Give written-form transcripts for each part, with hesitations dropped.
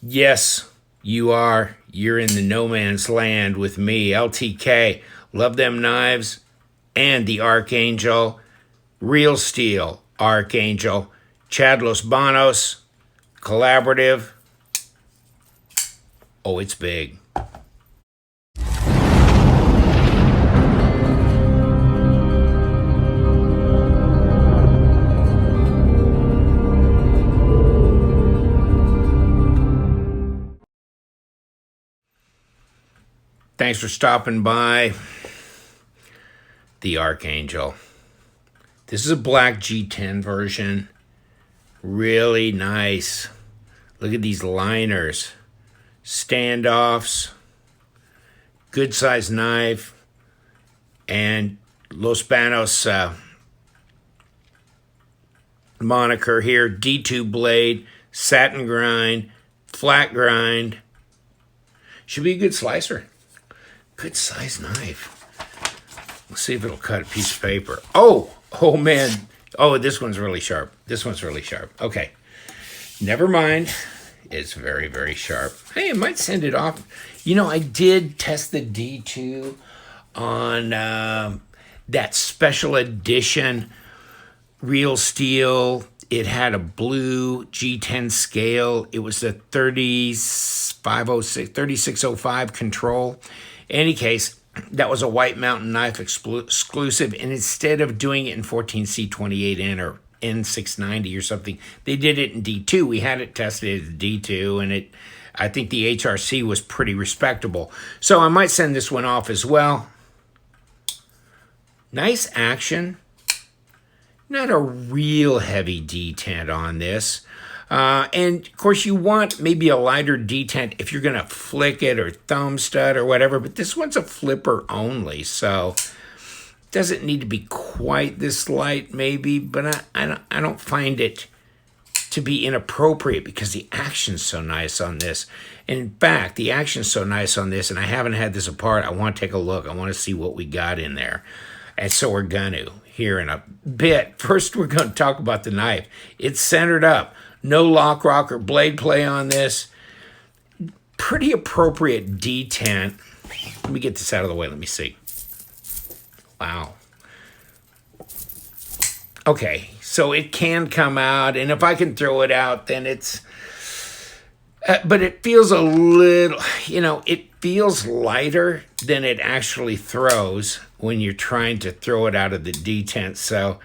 Yes, you are. You're in the no man's land with me, LTK. Love them knives and the Archangel. Real Steel Archangel. Chad Los Banos. Collaborative. Oh, it's big. Thanks for stopping by. The Archangel. This is a black G10 version. Really nice. Look at these liners. Standoffs. Good size knife. And Los Banos moniker here. D2 blade. Satin grind. Flat grind. Should be a good slicer. Good size knife. Let's see if it'll cut a piece of paper. Oh man. Oh, this one's really sharp. This one's really sharp. Okay. Never mind. It's very, very sharp. Hey, I might send it off. You know, I did test the D2 on that special edition Real Steel. It had a blue G10 scale. It was the 3605 control. In any case, that was a White Mountain knife exclusive, and instead of doing it in 14C28N or N690 or something, they did it in D2. We had it tested as D2, and I think the HRC was pretty respectable. So I might send this one off as well. Nice action. Not a real heavy detent on this. And of course you want maybe a lighter detent if you're going to flick it or thumb stud or whatever, but this one's a flipper only, so doesn't need to be quite this light maybe, but I don't find it to be inappropriate because the action's so nice on this. And in fact, the action's so nice on this, and I haven't had this apart. I want to take a look. I want to see what we got in there. And so we're going to here in a bit. First, we're going to talk about the knife. It's centered up. No lock, rock, or blade play on this. Pretty appropriate detent. Let me get this out of the way. Let me see. Wow. Okay, so it can come out, and if I can throw it out, then it's... but it feels a little, it feels lighter than it actually throws when you're trying to throw it out of the detent. So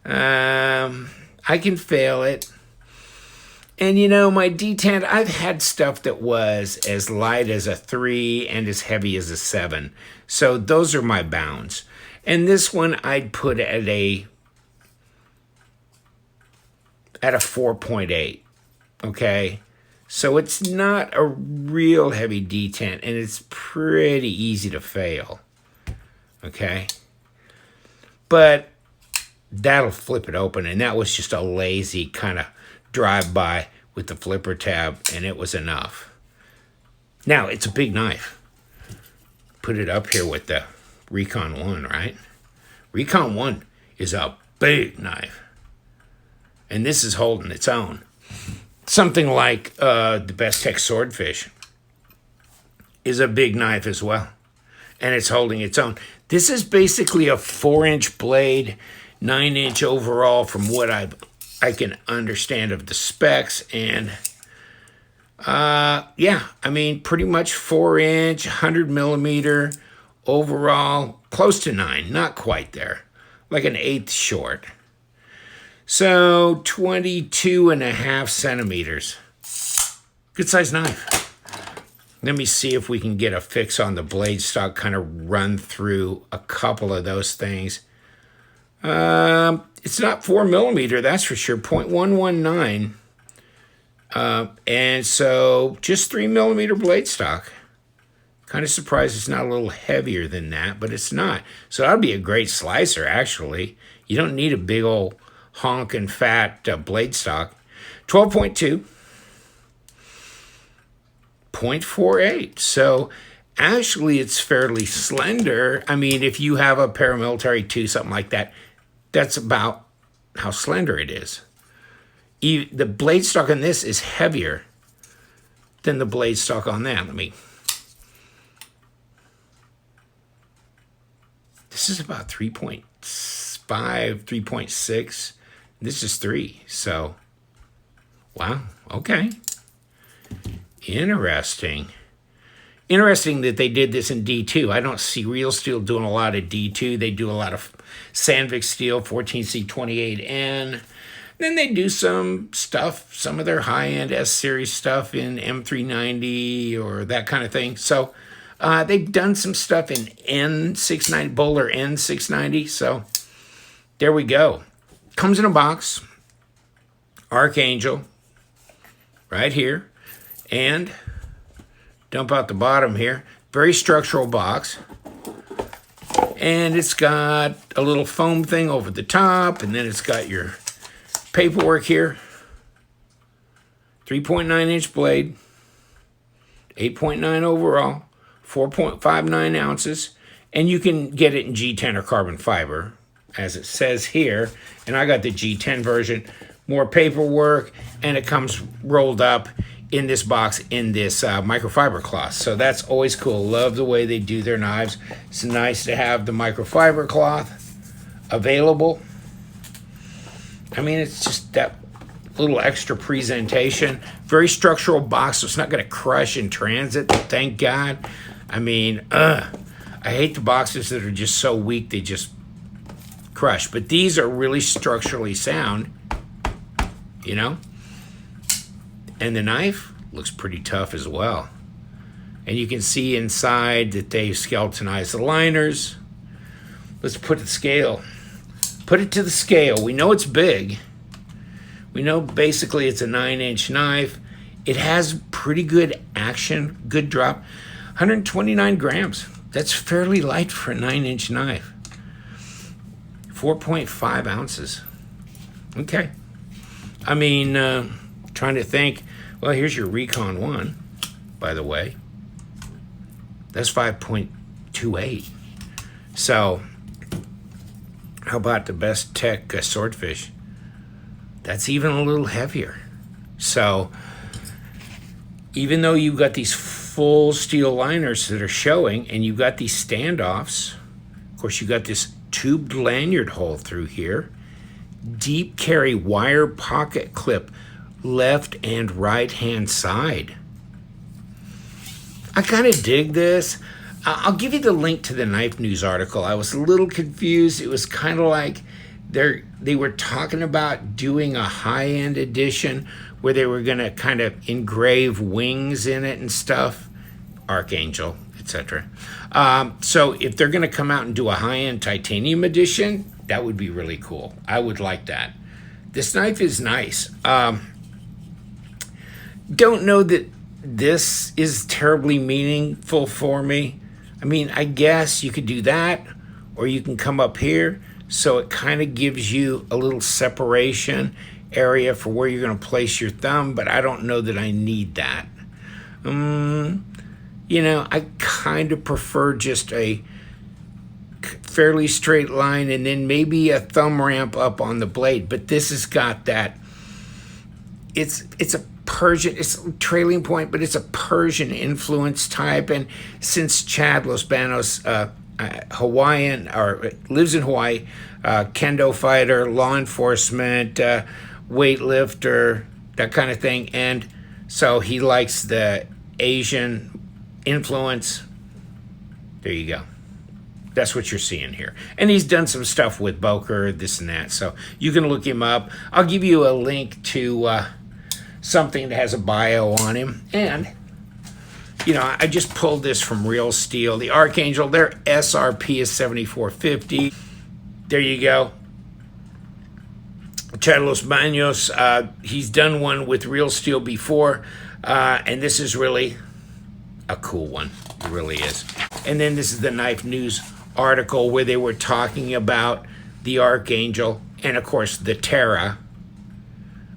I can fail it. And my detent, I've had stuff that was as light as a 3 and as heavy as a 7. So those are my bounds. And this one I'd put at a 4.8. Okay? So it's not a real heavy detent, and it's pretty easy to fail. Okay? But that'll flip it open, and that was just a lazy kind of drive-by with the flipper tab, and it was enough. Now, it's a big knife. Put it up here with the Recon 1, right? Recon 1 is a big knife. And this is holding its own. Something like the Best Tech Swordfish is a big knife as well. And it's holding its own. This is basically a 4-inch blade, 9-inch overall from what I can understand of the specs. And pretty much 4-inch, 100 millimeter overall, close to 9, not quite there, like an 1/8 short. So 22.5 centimeters. Good size knife. Let me see if we can get a fix on the blade stock, kind of run through a couple of those things. It's not 4 millimeter, that's for sure, 0.119. And so just 3 millimeter blade stock. Kind of surprised it's not a little heavier than that, but it's not. So that'd be a great slicer, actually. You don't need a big old honking fat blade stock. 12.2. 0.48. So actually it's fairly slender. I mean, if you have a paramilitary 2, something like that, that's about how slender it is. The blade stock on this is heavier than the blade stock on that. This is about 3.5, 3.6. This is 3. So, wow. Okay. Interesting. Interesting that they did this in D2. I don't see Real Steel doing a lot of D2. They do a lot of Sandvik steel, 14C28N. Then they do some stuff, some of their high-end S-Series stuff in M390 or that kind of thing. So they've done some stuff in N690, Bowler N690. So there we go. Comes in a box. Archangel. Right here. And dump out the bottom here. Very structural box. And it's got a little foam thing over the top. And then it's got your paperwork here. 3.9-inch blade. 8.9 overall. 4.59 ounces. And you can get it in G10 or carbon fiber, as it says here. And I got the G10 version. More paperwork. And it comes rolled up in this box in this microfiber cloth. So that's always cool. Love the way they do their knives. It's nice to have the microfiber cloth available. I mean, it's just that little extra presentation. Very structural box, so it's not going to crush in transit, thank God. I mean, I hate the boxes that are just so weak they just crush. But these are really structurally sound, you know? And the knife looks pretty tough as well. And you can see inside that they've skeletonized the liners. Let's put the scale. Put it to the scale. We know it's big. We know basically it's a 9-inch knife. It has pretty good action, good drop. 129 grams. That's fairly light for a 9-inch knife. 4.5 ounces. Okay. I mean, trying to think. Well, here's your Recon 1, by the way. That's 5.28. So, how about the Best Tech Swordfish? That's even a little heavier. So, even though you've got these full steel liners that are showing, and you've got these standoffs, of course, you got this tubed lanyard hole through here, deep carry wire pocket clip, left and right hand side. I kind of dig this. I'll give you the link to the Knife News article. I was a little confused. It was kind of like they were talking about doing a high-end edition where they were going to kind of engrave wings in it and stuff, Archangel, etc. So if they're going to come out and do a high-end titanium edition, that would be really cool. I would like that. This knife is nice. Don't know that this is terribly meaningful for me. I mean, I guess you could do that, or you can come up here, so it kind of gives you a little separation area for where you're going to place your thumb, but I don't know that I need that. You know, I kind of prefer just a fairly straight line and then maybe a thumb ramp up on the blade, but this has got that. It's a Persian, it's a trailing point, but it's a Persian influence type. And since Chad Los Banos, Hawaiian, or lives in Hawaii, kendo fighter, law enforcement, weightlifter, that kind of thing. And so he likes the Asian influence. There you go. That's what you're seeing here. And he's done some stuff with Boker, this and that. So you can look him up. I'll give you a link to something that has a bio on him. And, you know, I just pulled this from Real Steel. The Archangel, their SRP is $74.50. There you go. Chad Los Banos, he's done one with Real Steel before. And this is really a cool one. It really is. And then this is the Knife News article where they were talking about the Archangel. And, of course, the Terra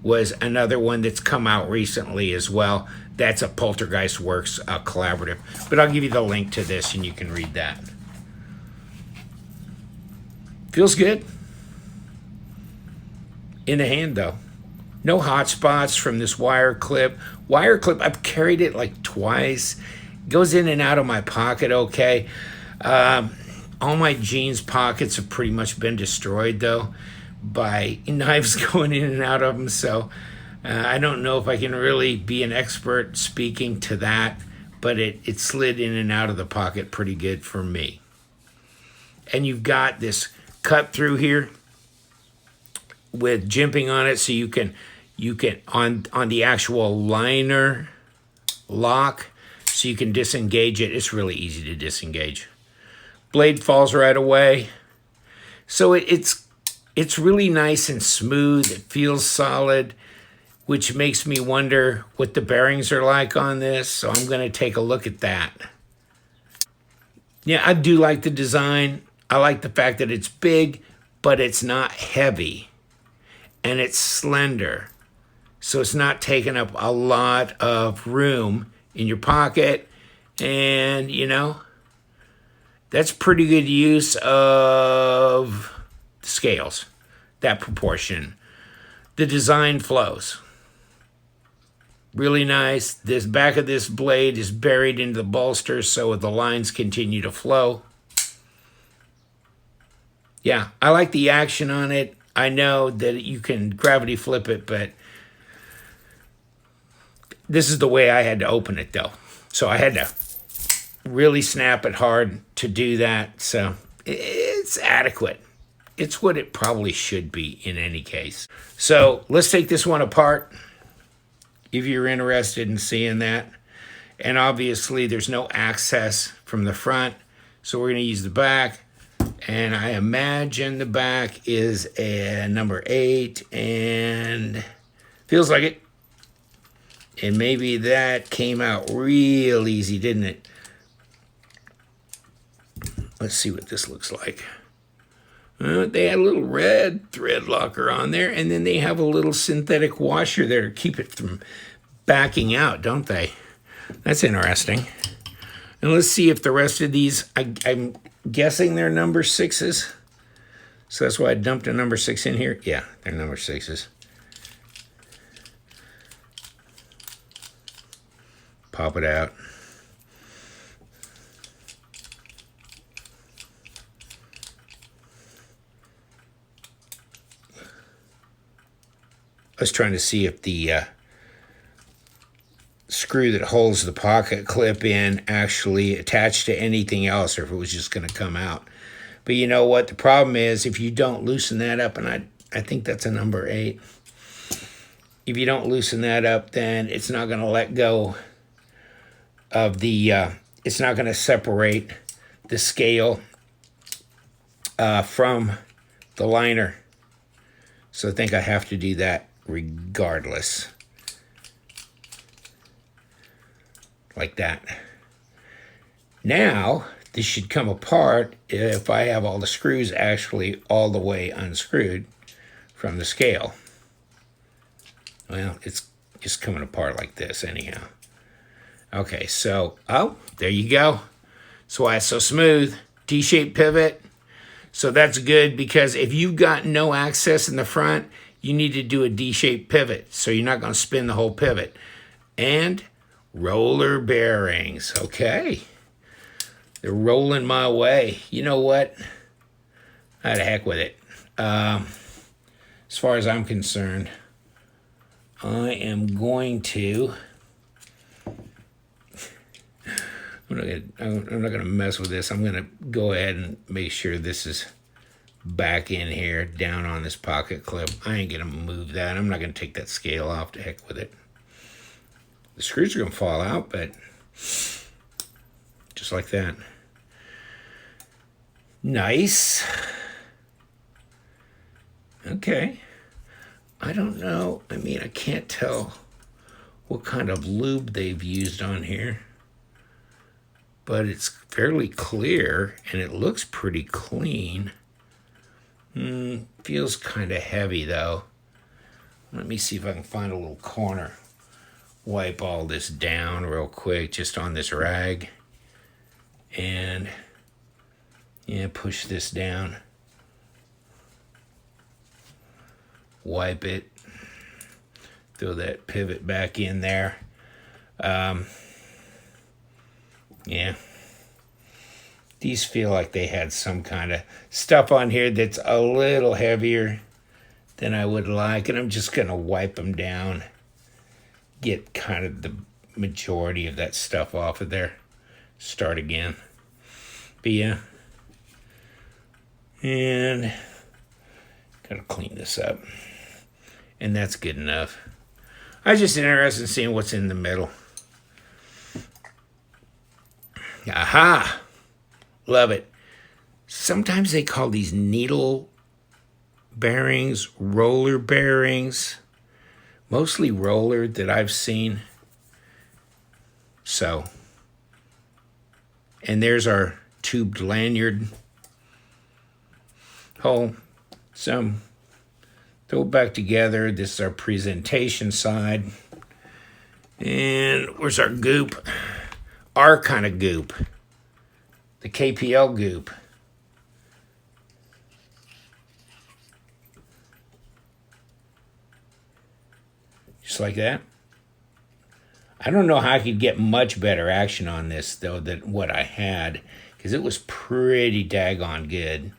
was another one that's come out recently as well. That's a Poltergeist Works collaborative. But I'll give you the link to this and you can read that. Feels good. In the hand, though. No hot spots from this wire clip. Wire clip, I've carried it like twice. Goes in and out of my pocket okay. All my jeans pockets have pretty much been destroyed though by knives going in and out of them. So I don't know if I can really be an expert speaking to that, but it slid in and out of the pocket pretty good for me. And you've got this cut through here with jimping on it, so you can on the actual liner lock, so you can disengage it. It's really easy to disengage. Blade falls right away. So it's really nice and smooth. It feels solid, which makes me wonder what the bearings are like on this. So I'm going to take a look at that. Yeah, I do like the design. I like the fact that it's big, but it's not heavy. And it's slender. So it's not taking up a lot of room in your pocket. And, you know, that's pretty good use of the scales, that proportion. The design flows. Really nice. This back of this blade is buried into the bolster, so the lines continue to flow. Yeah, I like the action on it. I know that you can gravity flip it, but this is the way I had to open it though. So I had to really snap it hard to do that. So it's adequate. It's what it probably should be in any case. So let's take this one apart if you're interested in seeing that. And obviously there's no access from the front, so we're going to use the back. And I imagine the back is a number 8 and feels like it. And maybe that came out real easy, didn't it? Let's see what this looks like. They had a little red thread locker on there, and then they have a little synthetic washer there to keep it from backing out, don't they? That's interesting. And let's see if the rest of these, I'm guessing they're number 6s. So that's why I dumped a number 6 in here. Yeah, they're number 6s. Pop it out. I was trying to see if the screw that holds the pocket clip in actually attached to anything else, or if it was just going to come out. But you know what? The problem is if you don't loosen that up, and I think that's a number 8. If you don't loosen that up, then it's not going to let go of the, it's not going to separate the scale from the liner. So I think I have to do that regardless. Like that. Now, this should come apart if I have all the screws actually all the way unscrewed from the scale. Well, it's just coming apart like this anyhow. Okay, so, oh, there you go. That's why it's so smooth. T-shaped pivot. So that's good because if you've got no access in the front, you need to do a D-shaped pivot. So you're not going to spin the whole pivot. And roller bearings. Okay. They're rolling my way. You know what? I the heck with it. As far as I'm concerned, I am going to... I'm not gonna mess with this. I'm gonna go ahead and make sure this is back in here, down on this pocket clip. I ain't gonna move that. I'm not gonna take that scale off. To heck with it. The screws are gonna fall out, but just like that. Nice. Okay. I don't know. I mean, I can't tell what kind of lube they've used on here. But it's fairly clear, and it looks pretty clean. Feels kind of heavy, though. Let me see if I can find a little corner. Wipe all this down real quick, just on this rag. And, yeah, push this down. Wipe it. Throw that pivot back in there. Yeah. These feel like they had some kind of stuff on here that's a little heavier than I would like. And I'm just going to wipe them down. Get kind of the majority of that stuff off of there. Start again. But yeah. And got to clean this up. And that's good enough. I was just interested in seeing what's in the middle. Aha! Love it. Sometimes they call these needle bearings, roller bearings. Mostly roller that I've seen. So. And there's our tubed lanyard hole. So. Throw it back together. This is our presentation side. And where's our goop? Our kind of goop. The KPL goop. Just like that. I don't know how I could get much better action on this, though, than what I had. Because it was pretty daggone good.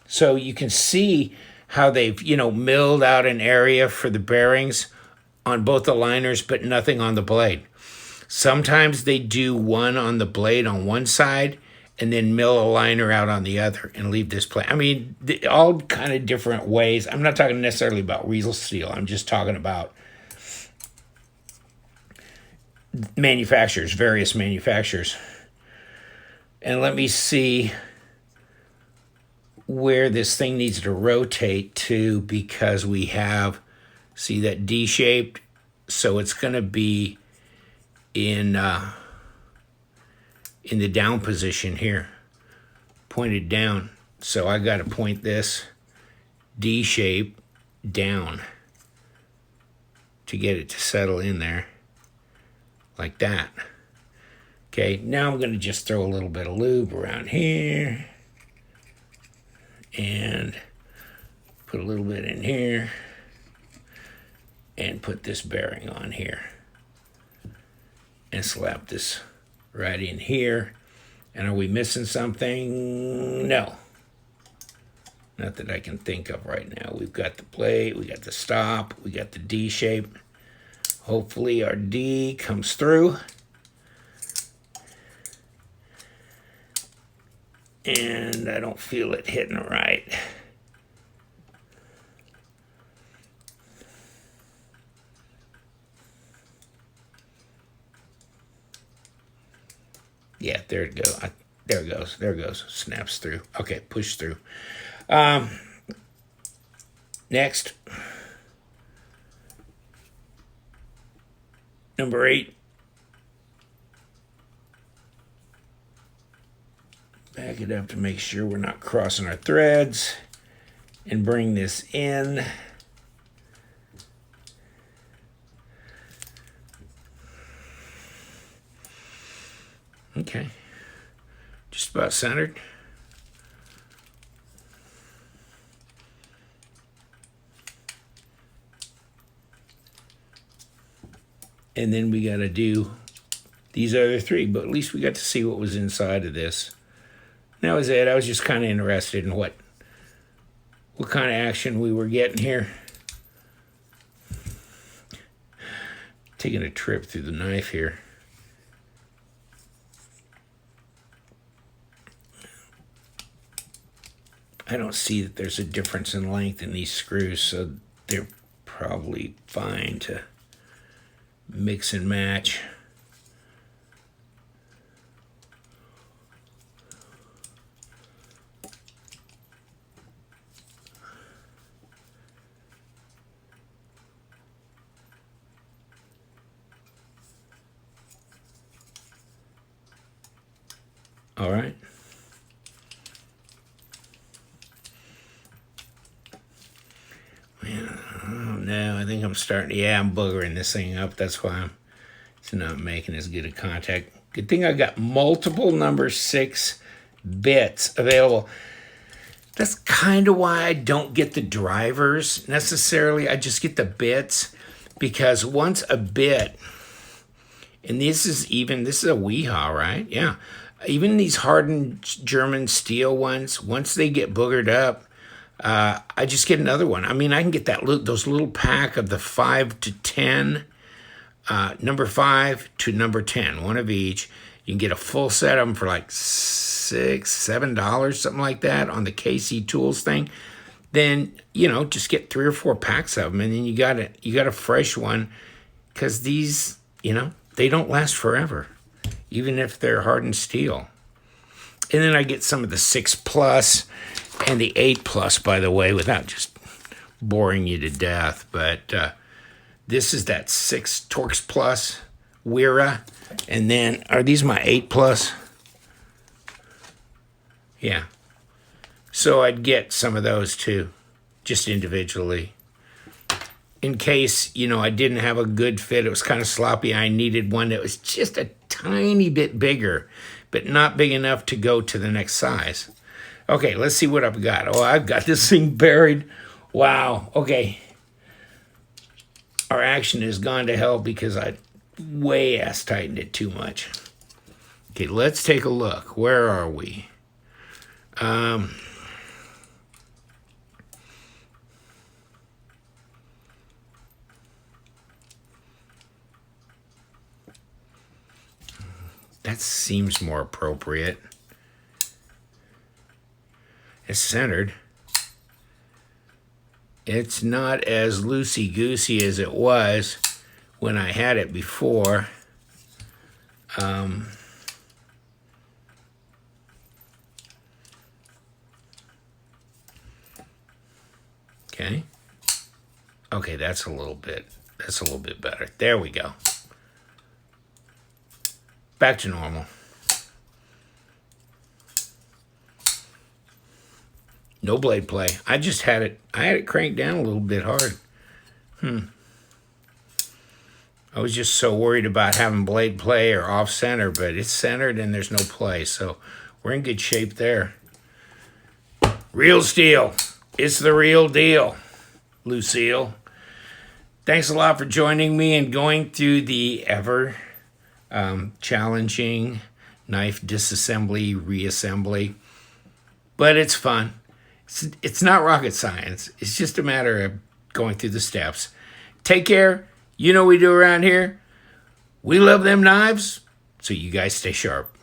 So you can see how they've, milled out an area for the bearings on both the liners, but nothing on the blade. Sometimes they do one on the blade on one side and then mill a liner out on the other and leave this plate. I mean, all kind of different ways. I'm not talking necessarily about Riesel steel. I'm just talking about manufacturers, various manufacturers. And let me see where this thing needs to rotate to, because we have, see that D-shaped? So it's going to be in the down position here, pointed down. So I got to point this D-shape down to get it to settle in there like that. Okay, now I'm going to just throw a little bit of lube around here and put a little bit in here and put this bearing on here and slap this right in here. And are we missing something? No. Not that I can think of right now. We've got the plate, we got the stop, we got the D shape. Hopefully our D comes through. And I don't feel it hitting right. Yeah, there it goes. There it goes. There it goes. Snaps through. Okay, push through. Next. Number 8. Back it up to make sure we're not crossing our threads. And bring this in. Okay. Just about centered. And then we got to do these other 3, but at least we got to see what was inside of this. And that was it. I was just kind of interested in what kind of action we were getting here. Taking a trip through the knife here. I don't see that there's a difference in length in these screws, so they're probably fine to mix and match. All right. Oh no, I think I'm starting. Yeah, I'm boogering this thing up. That's why it's not making as good a contact. Good thing I got multiple number 6 bits available. That's kind of why I don't get the drivers necessarily. I just get the bits, because once a bit, and this is a Weehaw, right? Yeah. Even these hardened German steel ones, once they get boogered up, I just get another one. I mean, I can get those little pack of the 5 to 10, number 5 to number 10, one of each. You can get a full set of them for like $6, $7, something like that on the KC Tools thing. Then, just get 3 or 4 packs of them, and then you got a fresh one, because these, they don't last forever, even if they're hardened steel. And then I get some of the 6 Plus and the 8 Plus, by the way, without just boring you to death. But this is that 6 Torx Plus Wera. And then, are these my 8 Plus? Yeah. So I'd get some of those too, just individually. In case, I didn't have a good fit, it was kind of sloppy, I needed one that was just a tiny bit bigger, but not big enough to go to the next size. Okay, let's see what I've got. Oh, I've got this thing buried. Wow, okay. Our action has gone to hell because I way ass tightened it too much. Okay, let's take a look. Where are we? That seems more appropriate. It's centered. It's not as loosey-goosey as it was when I had it before. Okay. Okay, that's a little bit better. There we go. Back to normal. No blade play. I had it cranked down a little bit hard. I was just so worried about having blade play or off center, but it's centered and there's no play, so we're in good shape there. Real steel. It's the real deal, Lucille. Thanks a lot for joining me and going through the ever challenging knife disassembly, reassembly. But it's fun. It's not rocket science. It's just a matter of going through the steps. Take care. You know what we do around here. We love them knives, so you guys stay sharp.